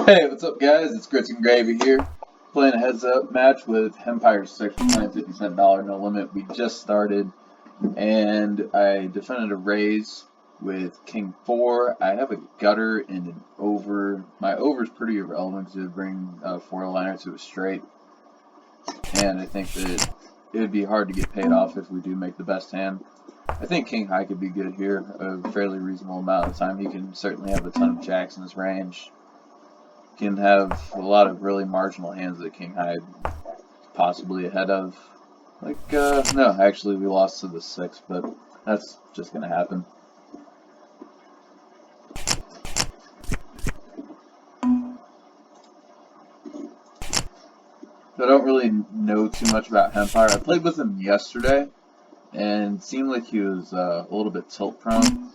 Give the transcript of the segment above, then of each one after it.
Hey, what's up, guys? It's Grits and Gravy here, playing a heads-up match with Empire 6 for playing $50 no limit. We just started, and I defended a raise with King 4. I have a gutter and an over. My over is pretty irrelevant to bring a 4-liner to a straight, and I think that it would be hard to get paid off if we do make the best hand. I think King High could be good here, a fairly reasonable amount of time. He can certainly have a ton of jacks in his range. Can have a lot of really marginal hands that King High possibly ahead of. No, actually we lost to the 6, but that's just going to happen. So I don't really know too much about Empire. I played with him yesterday, and it seemed like he was a little bit tilt prone.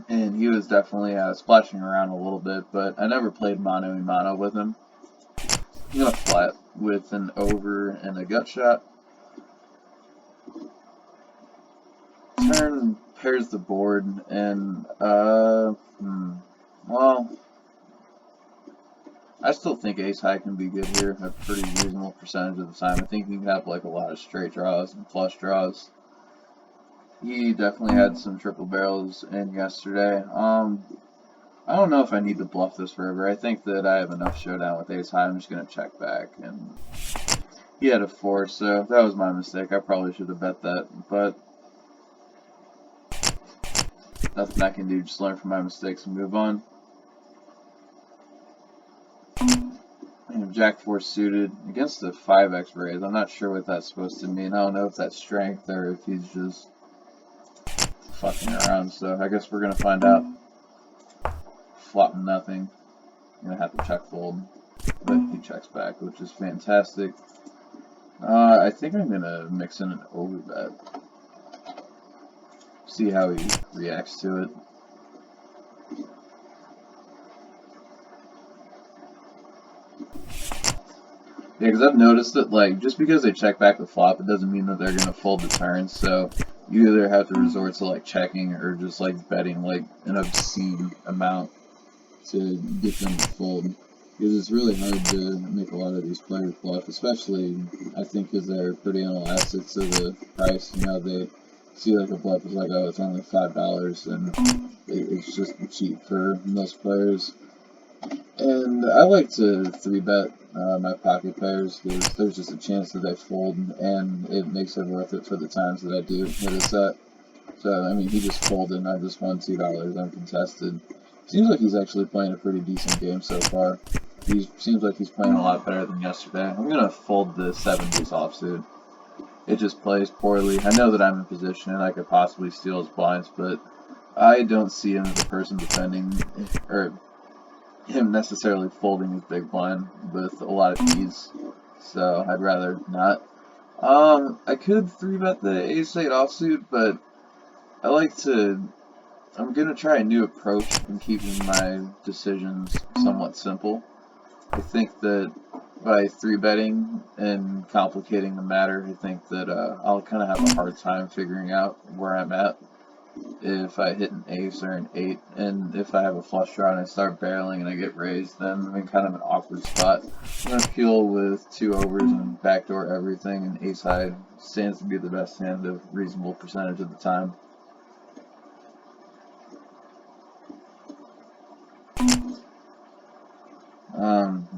And he was definitely splashing around a little bit, but I never played mano-a-mano with him. I'm going to flat with an over and a gut shot. Turn pairs the board, and, well, I still think ace high can be good here, a pretty reasonable percentage of the time. I think he can have like a lot of straight draws and flush draws. He definitely had some triple barrels in yesterday. I don't know if I need to bluff this forever. I think that I have enough showdown with ace high. I'm just going to check back. And he had a 4, so that was my mistake. I probably should have bet that. But nothing I can do. Just learn from my mistakes and move on. And Jack 4 suited against the 5x raise. I'm not sure what that's supposed to mean. I don't know if that's strength or if he's just fucking around, so I guess we're gonna find out. Flopping nothing. I'm gonna have to check fold, but he checks back, which is fantastic. I think I'm gonna mix in an overbet. See how he reacts to it. Yeah, because I've noticed that, like, just because they check back the flop, it doesn't mean that they're gonna fold the turn, so you either have to resort to, like, checking or just, like, betting, like, an obscene amount to get them to fold. Because it's really hard to make a lot of these players bluff, especially, I think, because they're pretty inelastic to the price. You know, they see, like, a bluff is like, oh, it's only $5, and it's just cheap for most players. And I like to 3-bet my pocket pairs because there's just a chance that they fold, and it makes it worth it for the times that I do hit a set. So, I mean, he just folded, and I just won $2 uncontested. Seems like he's actually playing a pretty decent game so far. He seems like he's playing a lot better than yesterday. I'm going to fold the 7 deuce offsuit. It just plays poorly. I know that I'm in position and I could possibly steal his blinds, but I don't see him as a person defending, or him necessarily folding his big blind with a lot of ease, so I'd rather not. I could 3-bet the ace-8 offsuit, but I'm gonna try a new approach in keeping my decisions somewhat simple. I think that by 3-betting and complicating the matter, I think that I'll kind of have a hard time figuring out where I'm at if I hit an ace or an 8, and if I have a flush draw and I start barreling and I get raised, then I'm in kind of an awkward spot. I'm going to peel with 2 overs and backdoor everything, and ace high stands to be the best hand of reasonable percentage of the time.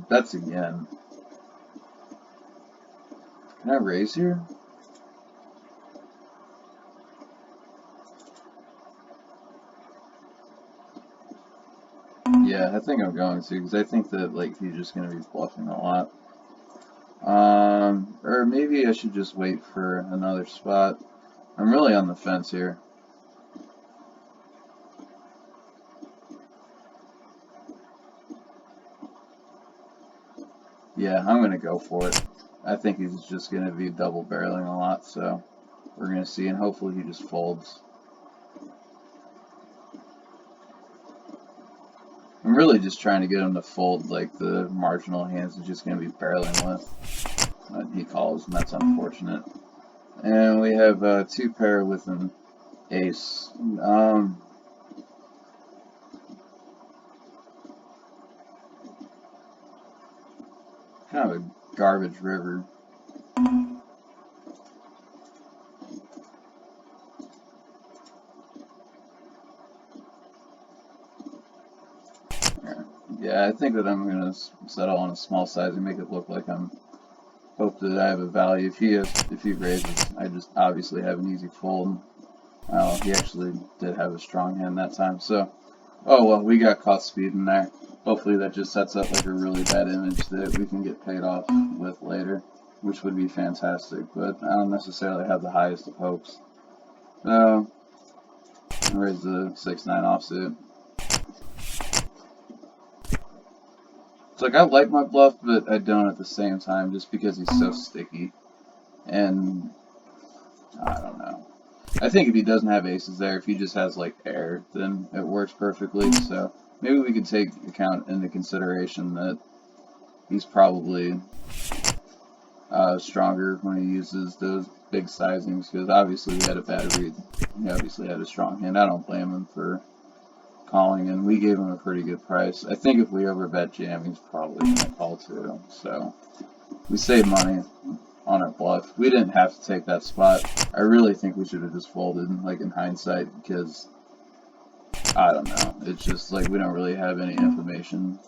Bets again. Can I raise here? Yeah, I think I'm going to, because I think that, like, he's just going to be bluffing a lot. Or maybe I should just wait for another spot. I'm really on the fence here. Yeah, I'm going to go for it. I think he's just going to be double barreling a lot, so we're going to see, and hopefully he just folds. I'm really just trying to get him to fold, like, the marginal hands he's just going to be barreling with. He calls, and that's unfortunate. And we have 2 pair with an ace. Kind of a garbage river. Yeah, I think that I'm gonna settle on a small size and make it look like I'm hope that I have a value. If he raises, I just obviously have an easy fold. Oh, he actually did have a strong hand that time. So, oh well, we got caught speeding there. Hopefully that just sets up like a really bad image that we can get paid off with later, which would be fantastic. But I don't necessarily have the highest of hopes. So, raise the 6-9 offsuit. It's like I like my bluff, but I don't at the same time, just because he's so sticky. And I don't know. I think if he doesn't have aces there, if he just has like air, then it works perfectly. So maybe we could take account into consideration that he's probably stronger when he uses those big sizings, because obviously we had a bad read. He obviously had a strong hand. I don't blame him for calling, and we gave him a pretty good price. I think if we overbet jam, he's probably going to call too. So we saved money on our bluff. We didn't have to take that spot. I really think we should have just folded, like in hindsight, because I don't know. It's just like we don't really have any information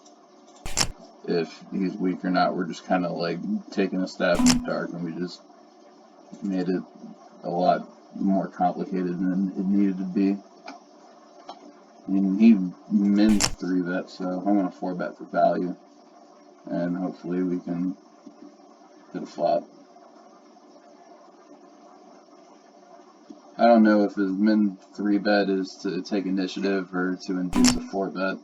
if he's weak or not. We're just kind of like taking a stab in the dark, and we just made it a lot more complicated than it needed to be. And he min 3-bet, so I'm going to 4-bet for value, and hopefully we can hit a flop. I don't know if his min 3-bet is to take initiative or to induce a 4-bet.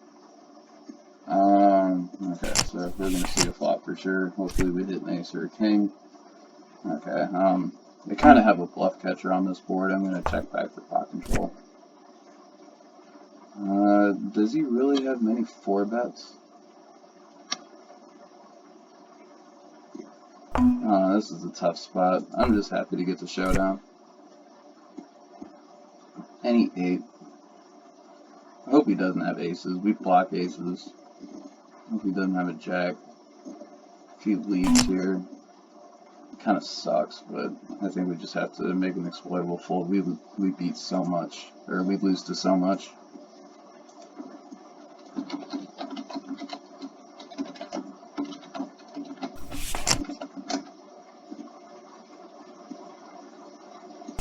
Okay, so we're going to see a flop for sure. Hopefully we hit an ace or a king. Okay, they kind of have a bluff catcher on this board. I'm going to check back for pot control. Does he really have many 4-bets? This is a tough spot. I'm just happy to get the showdown. Any 8. I hope he doesn't have aces. We block aces. I hope he doesn't have a jack. If he leads here, it kind of sucks, but I think we just have to make an exploitable fold. We beat so much, or we lose to so much.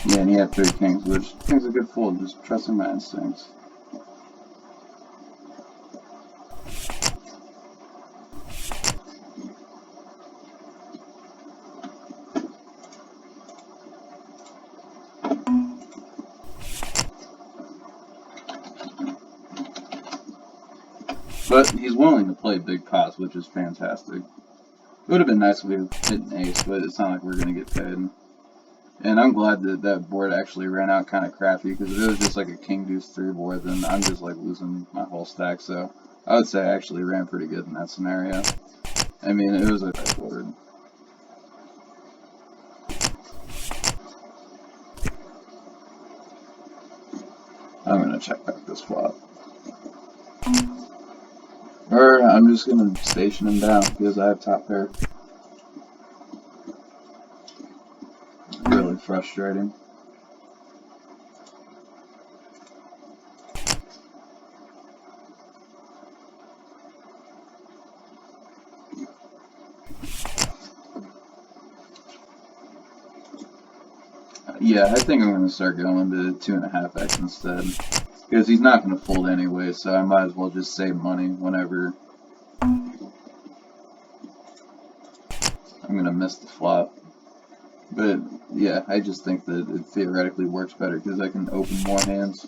Yeah, and he had 3 kings, which I think is a good fold, just trusting my instincts. But he's willing to play big pots, which is fantastic. It would have been nice if we hit an ace, but it's not like we're going to get paid. And I'm glad that that board actually ran out kind of crappy, because if it was just like a king deuce 3 board, then I'm just like losing my whole stack. So I would say I actually ran pretty good in that scenario. I mean, it was a bad board. I'm going to check back this flop. Or I'm just going to station him down because I have top pair. Really frustrating. Yeah, I think I'm going to start going to 2.5x instead. Because he's not going to fold anyway, so I might as well just save money whenever I'm going to miss the flop. But yeah, I just think that it theoretically works better because I can open more hands.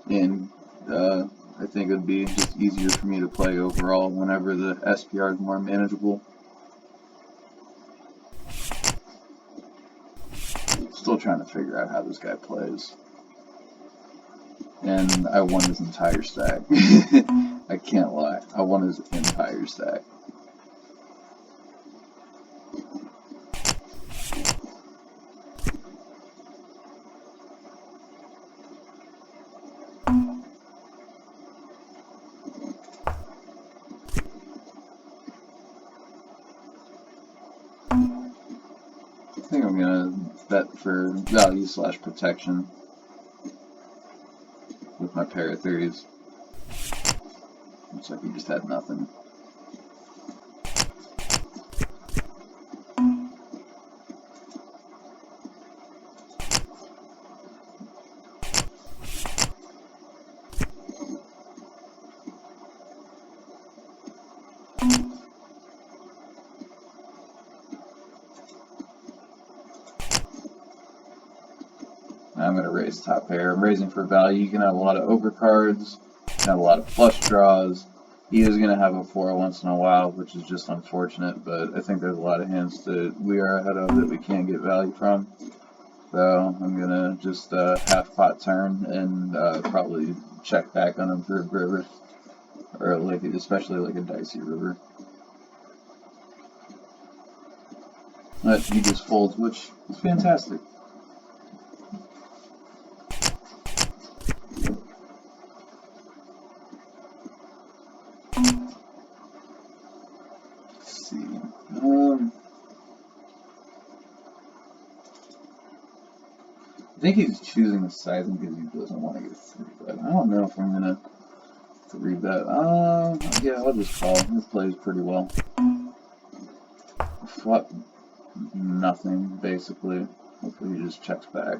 And I think it would be just easier for me to play overall whenever the SPR is more manageable. Still trying to figure out how this guy plays. And I won his entire stack. I can't lie. I won his entire stack. think I'm gonna bet for value / protection with my pair of threes. Looks like he just had nothing. I'm going to raise top pair. I'm raising for value. You can have a lot of overcards, you can have a lot of flush draws. He is going to have a 4 once in a while, which is just unfortunate, but I think there's a lot of hands that we are ahead of that we can't get value from. So I'm going to just half pot turn and probably check back on him for a river, or like especially like a dicey river. But he just folds, which is fantastic. Let's see. I think he's choosing the sizing because he doesn't want to get 3-bet. I don't know if I'm gonna 3-bet. Yeah, I'll just call. This plays pretty well. Flop nothing, basically. Hopefully he just checks back.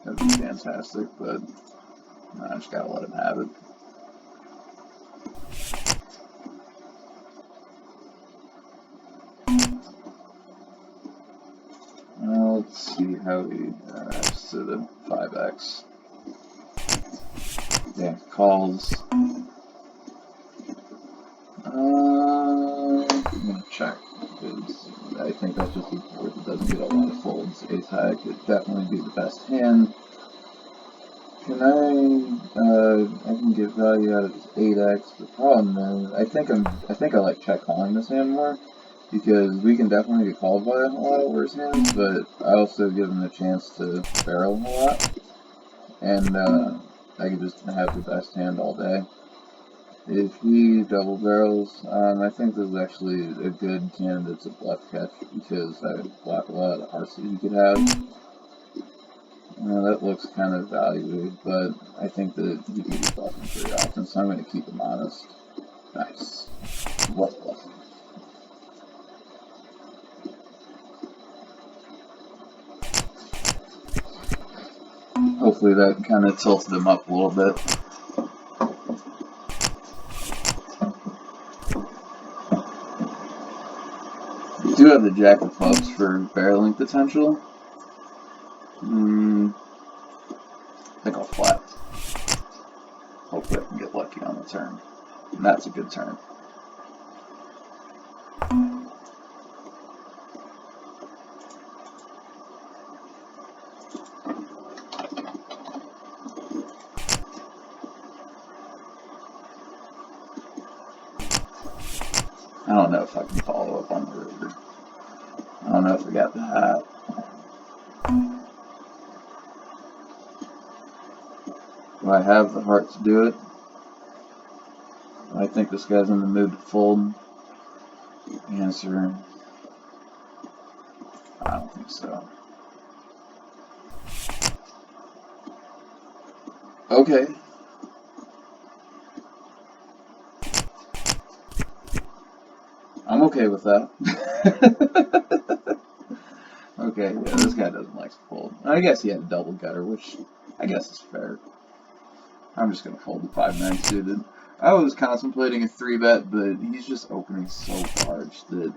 That'd be fantastic, but I just gotta let him have it. Let's see how he interacts to the 5x. Yeah, calls. I'm gonna check because I think that's just a board that doesn't get a lot of folds. Ace high could definitely be the best hand. Can I can get value out of this 8x. The problem is I think I like check calling this hand more because we can definitely get called by a lot of worse hands, but I also give him the chance to barrel a lot, and I can just have the best hand all day. If he double barrels, I think this is actually a good candidate to bluff catch because I block a lot of RC he could have. That looks kind of valuable, but I think that he could be bluffing pretty often, so I'm going to keep him honest. Nice. Was bluffing. Hopefully that kind of tilted him up a little bit. We do have the jack of clubs for barreling potential. I think I'll flat. Hopefully I can get lucky on the turn. And that's a good turn. I don't know if I can follow up on the river. I don't know if I got the hat. Do I have the heart to do it? I think this guy's in the mood to fold. Answer. I don't think so. Okay. I'm okay with that. Okay, yeah, this guy doesn't like to fold. I guess he had a double gutter, which I guess is fair. I'm just going to fold the 5-9 suited. I was contemplating a 3-bet, but he's just opening so large that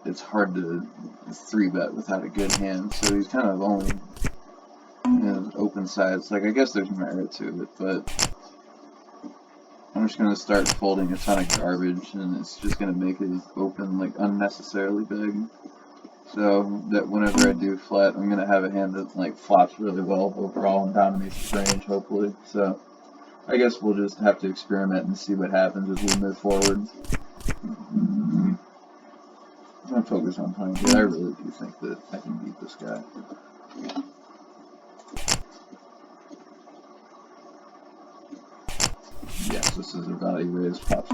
it's hard to 3-bet without a good hand. So he's kind of only open sides. Like, I guess there's merit to it, but I'm just going to start folding a ton of garbage, and it's just going to make it open like unnecessarily big. So that whenever I do flat, I'm going to have a hand that like flops really well overall and dominates the range, hopefully. So I guess we'll just have to experiment and see what happens as we move forward. I'm going to focus on playing good. I really do think that I can beat this guy. Yes, this is a value raise. Pops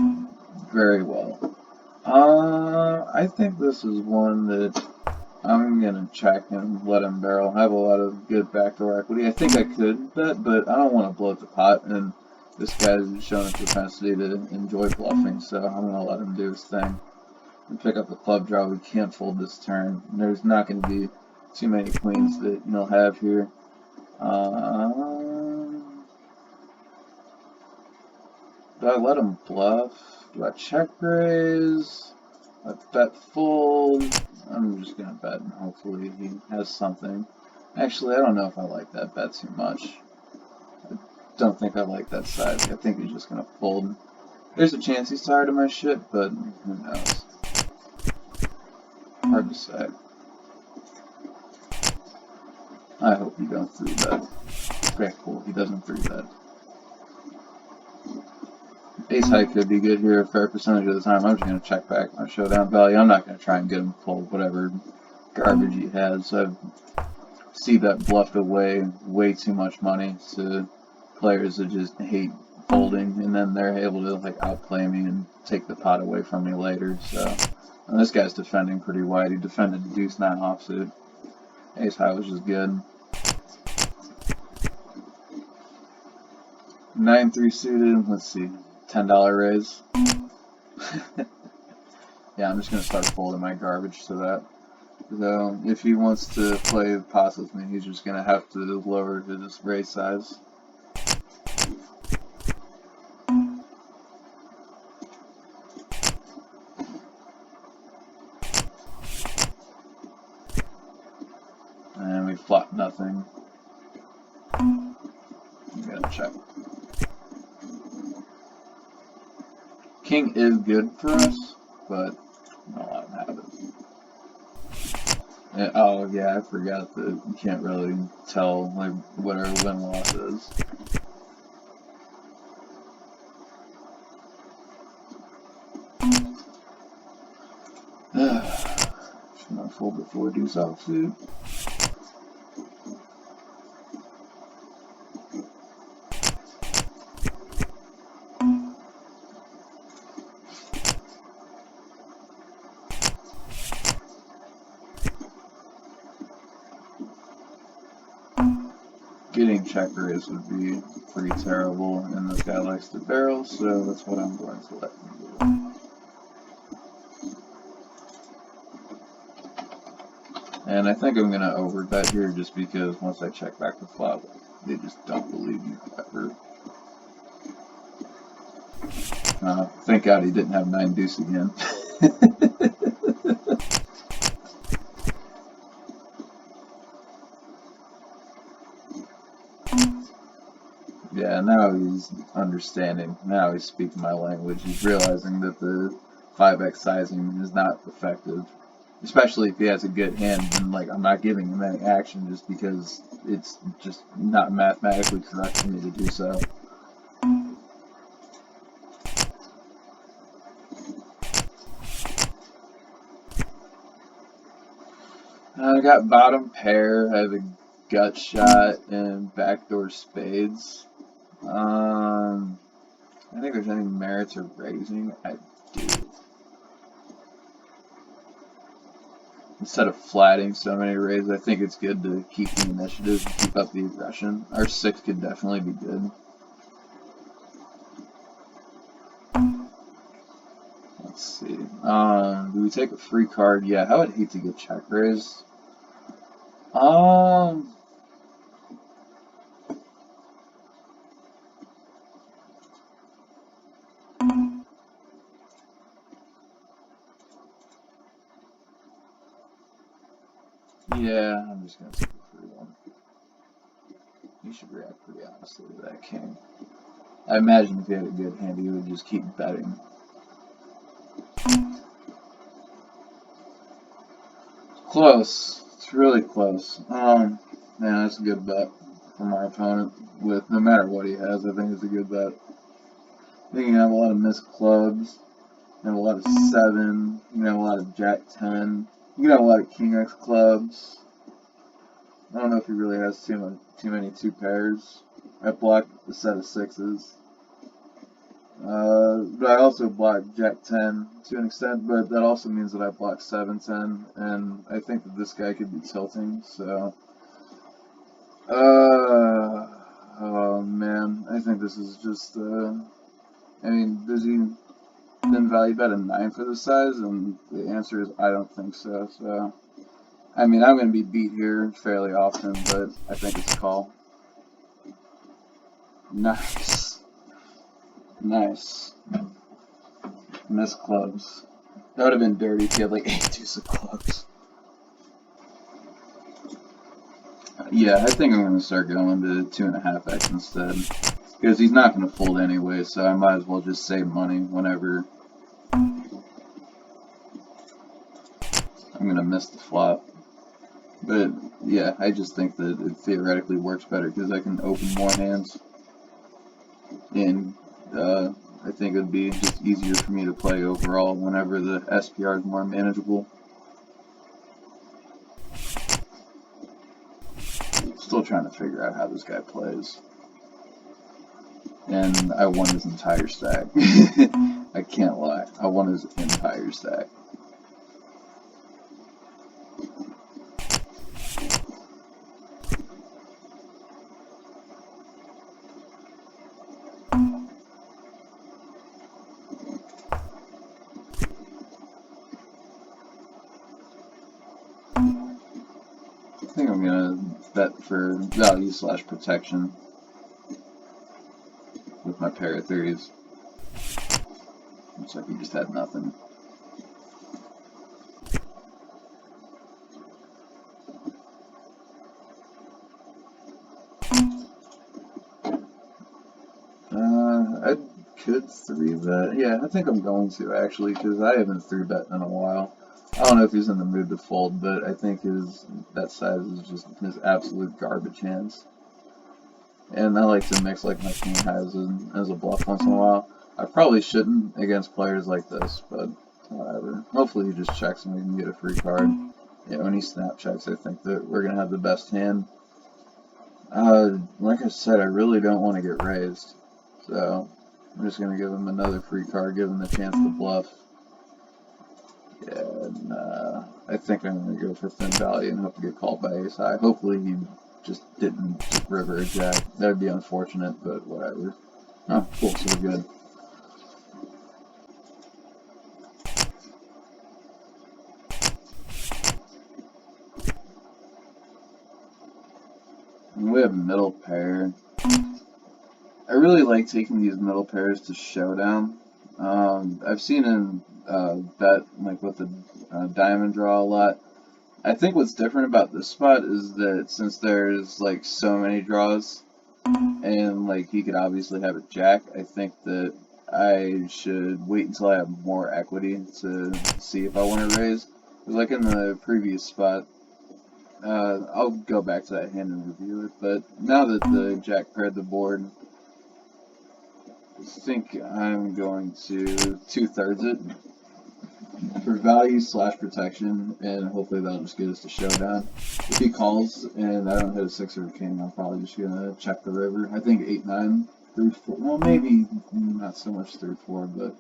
very well. I think this is one that I'm gonna check and let him barrel. I have a lot of good backdoor equity. I think I could bet, but I don't want to blow up the pot, and this guy's shown a propensity to enjoy bluffing, so I'm gonna let him do his thing. We pick up the club draw. We can't fold this turn. There's not going to be too many queens that you'll have here. Do I let him bluff? Do I check raise? I bet fold. I'm just gonna bet and hopefully he has something. Actually, I don't know if I like that bet too much. I don't think I like that side. I think he's just gonna fold. There's a chance he's tired of my shit, but who knows? Hard to say. I hope he don't 3-bet. Okay, cool. He doesn't 3-bet. Ace high could be good here a fair percentage of the time. I'm just going to check back my showdown value. I'm not going to try and get him to fold whatever garbage he has. I've seen that bluffed away way too much money to players that just hate folding, and then they're able to like outplay me and take the pot away from me later. So, and this guy's defending pretty wide. He defended the deuce 9 offsuit. Ace high was just good. 9-3 suited. Let's see. $10 raise. Yeah, I'm just going to start folding my garbage to that. So, if he wants to play pots with me, he's just going to have to lower his raise size. And we flop nothing. I'm going to check. King is good for us, but I'll let him have it. And, oh yeah, I forgot that you can't really tell like what our win-loss is. Should not fold before deuce offsuit. Getting check raise would be pretty terrible, and this guy likes to barrel, so that's what I'm going to let him do. And I think I'm going to overbet here just because once I check back the flop, they just don't believe you ever. Thank God he didn't have 9 deuce again. Yeah, now he's understanding. Now he's speaking my language. He's realizing that the 5x sizing is not effective. Especially if he has a good hand, and like I'm not giving him any action just because it's just not mathematically correct for me to do so. I got bottom pair, I have a gut shot, and backdoor spades. I think there's any merit to raising. I do. Instead of flatting so many raises, I think it's good to keep the initiative and keep up the aggression. Our 6 could definitely be good. Let's see. Do we take a free card? Yeah, I would hate to get check raised. Yeah, I'm just gonna take a free one. You should react pretty honestly to that king. I imagine if he had a good hand, he would just keep betting. Close. It's really close. Man, that's a good bet from our opponent. With no matter what he has, I think it's a good bet. I think you can have a lot of missed clubs. You can have a lot of 7. You can have a lot of jack 10. You can have a lot of king x clubs. I don't know if he really has too many 2 pairs. I blocked the set of 6s. But I also block Jack 10 to an extent, but that also means that I block 7-10, and I think that this guy could be tilting, so... oh man, I think this is just, I mean, does he then value bet a 9 for this size? And the answer is I don't think so, so... I mean, I'm going to be beat here fairly often, but I think it's a call. Nice. Nice. Missed clubs. That would have been dirty if he had like 8 deuce of clubs. Yeah, I think I'm going to start going to 2.5x instead. Because he's not going to fold anyway, so I might as well just save money whenever I'm going to miss the flop. But yeah, I just think that it theoretically works better because I can open more hands. And I think it would be just easier for me to play overall whenever the SPR is more manageable. Still trying to figure out how this guy plays. And I won his entire stack. I can't lie. I won his entire stack. I think I'm gonna bet for value / protection with my pair of threes. Looks like he just had nothing. I could 3-bet. Yeah, I think I'm going to actually, because I haven't 3-bet in a while. I don't know if he's in the mood to fold, but I think that size is just his absolute garbage hands. And I like to mix like my king highs as a bluff once in a while. I probably shouldn't against players like this, but whatever. Hopefully he just checks and we can get a free card. Yeah, when he snap checks, I think that we're going to have the best hand. Like I said, I really don't want to get raised. So I'm just going to give him another free card, give him the chance to bluff. Yeah, and I think I'm going to go for thin value and hope to get called by ace high. Hopefully he just didn't river a jack. That would be unfortunate, but whatever. Oh, cool, so we're good. And we have middle pair. I really like taking these middle pairs to showdown. I've seen him bet like with the diamond draw a lot. I think what's different about this spot is that since there's like so many draws and like he could obviously have a jack, I think that I should wait until I have more equity to see if I want to raise. Because like in the previous spot, I'll go back to that hand and review it, but now that the jack paired the board, I think I'm going to 2/3 it for value / protection, and hopefully that'll just get us to showdown. If he calls and I don't hit a 6 or a king, I'm probably just gonna check the river. I think 8-9 through 4. Well, maybe not so much through 4, but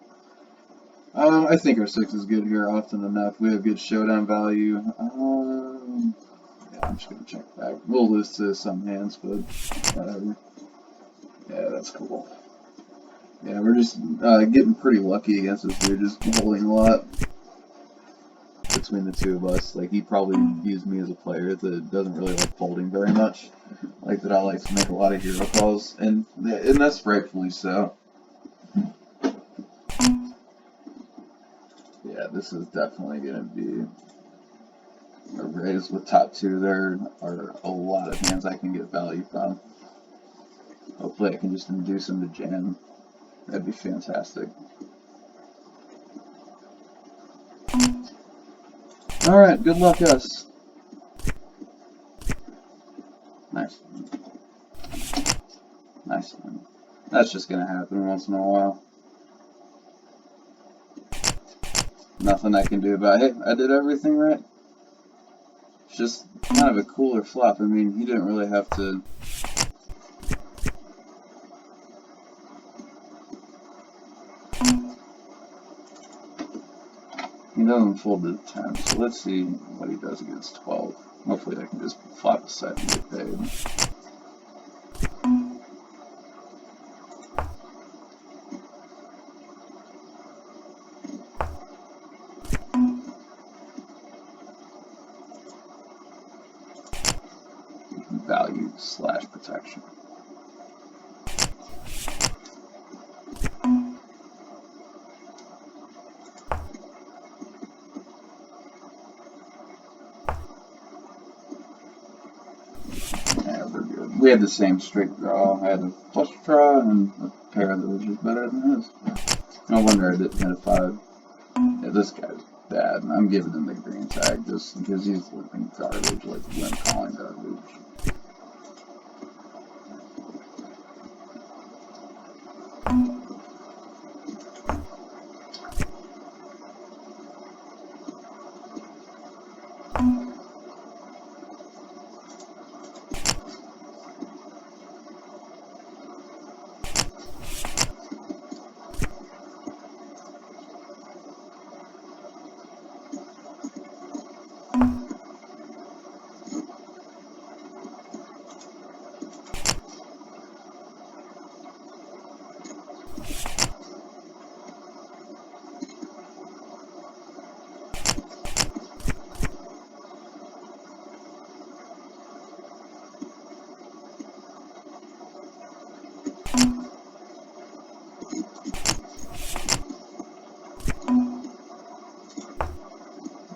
I think our 6 is good here often enough. We have good showdown value. Yeah, I'm just gonna check back. We'll lose to some hands, but whatever. Yeah, that's cool. Yeah, we're just getting pretty lucky against this dude, just holding a lot between the two of us. Like, he probably views me as a player that doesn't really like folding very much. Like, that I like to make a lot of hero calls, and that's rightfully so. Yeah, this is definitely going to be a raise with top 2. There are a lot of hands I can get value from. Hopefully I can just induce him to jam. That'd be fantastic. Alright, good luck, us. Nice. Nice. That's just gonna happen once in a while. Nothing I can do about it. I did everything right. It's just kind of a cooler flop. I mean, he didn't really have to... He doesn't fold to 10, so let's see what he does against 12. Hopefully I can just flop a set and get paid. Value slash protection. Yeah, we're good. We had the same straight draw. I had a flush draw and a pair that was just better than his. No wonder I didn't hit a 5. Yeah, this guy's bad. I'm giving him the green tag just because he's looking garbage, like when calling garbage.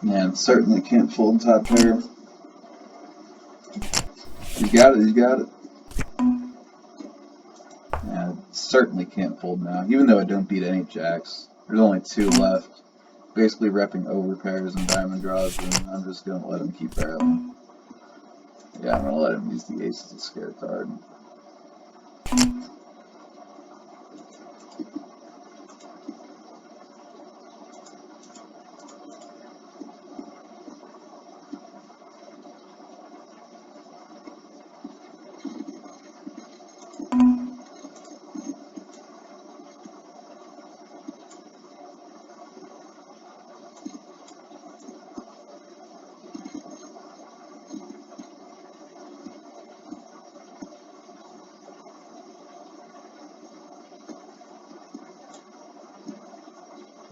Man, certainly can't fold top pair. He's got it, he's got it. Yeah, certainly can't fold now, even though I don't beat any jacks. There's only 2 left. Basically repping over pairs and diamond draws, and I'm just going to let him keep barreling. Yeah, I'm going to let him use the ace as a scare card.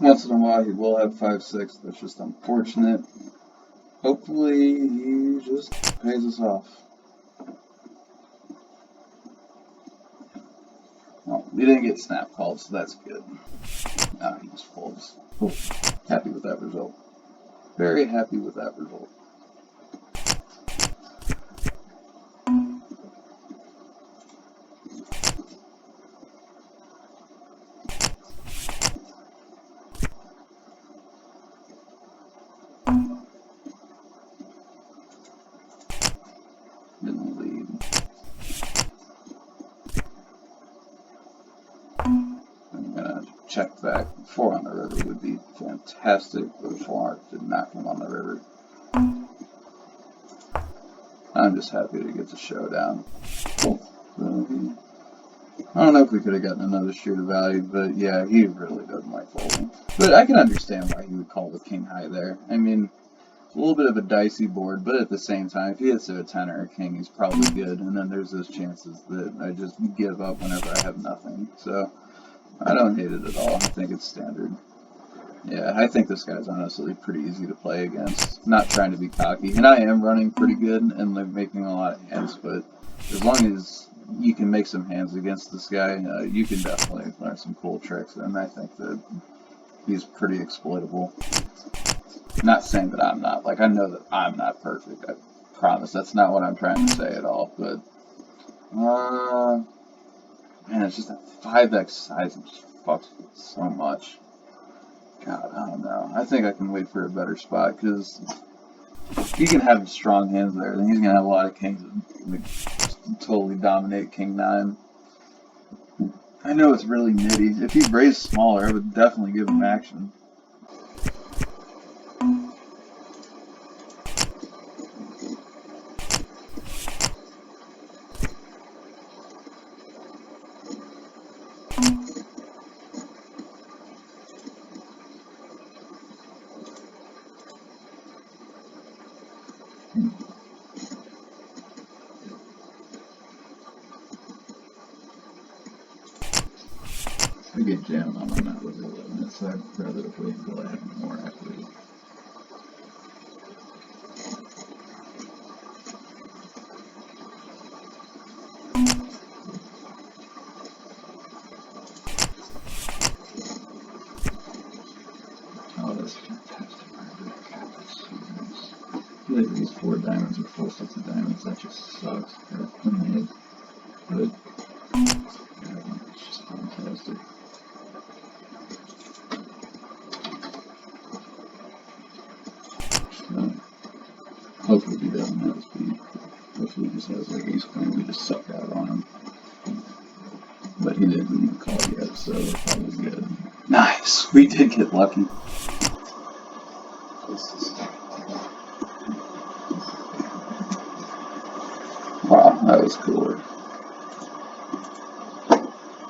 Once in a while he will have 5-6, that's just unfortunate. Hopefully he just pays us off. Well, we didn't get snap called, so that's good. Nah, he just folds. Oh, happy with that result. Very happy with that result. Didn't lead. I'm gonna check back. 4 on the river would be fantastic, but 4 did not come on the river. I'm just happy to get the showdown. Cool. I don't know if we could have gotten another shoot of value, but yeah, he really doesn't like folding. But I can understand why he would call the king high there. I mean, a little bit of a dicey board, but at the same time, if he hits a 10 or a king, he's probably good. And then there's those chances that I just give up whenever I have nothing. So I don't hate it at all. I think it's standard. Yeah, I think this guy's honestly pretty easy to play against. Not trying to be cocky, and I am running pretty good and like making a lot of hands. But as long as you can make some hands against this guy, you can definitely learn some cool tricks. And I think that he's pretty exploitable. Not saying that I'm not. Like, I know that I'm not perfect. I promise that's not what I'm trying to say at all. But man, it's just that 5x size just fucks with so much. God, I don't know. I think I can wait for a better spot, because he can have strong hands there, then he's going to have a lot of kings and like, totally dominate king 9. I know it's really nitty. If he raised smaller, I would definitely give him action. I get jammed on when that was 11, so I'd rather have waited until I had more equity. Oh, that's fantastic. That's so nice. I feel like these 4 diamonds or 4 sets of diamonds, that just sucks. They're unmade. But it's just fantastic. Hopefully he doesn't have speed. Hopefully he just has like ace queen. We just suck out on him. But he didn't even call yet, so that was good. Nice! We did get lucky. Wow, that was cooler.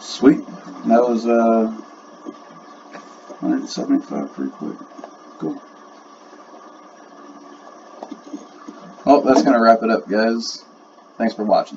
Sweet. That was 175 pretty quick. Cool. Well, that's going to wrap it up, guys. Thanks for watching.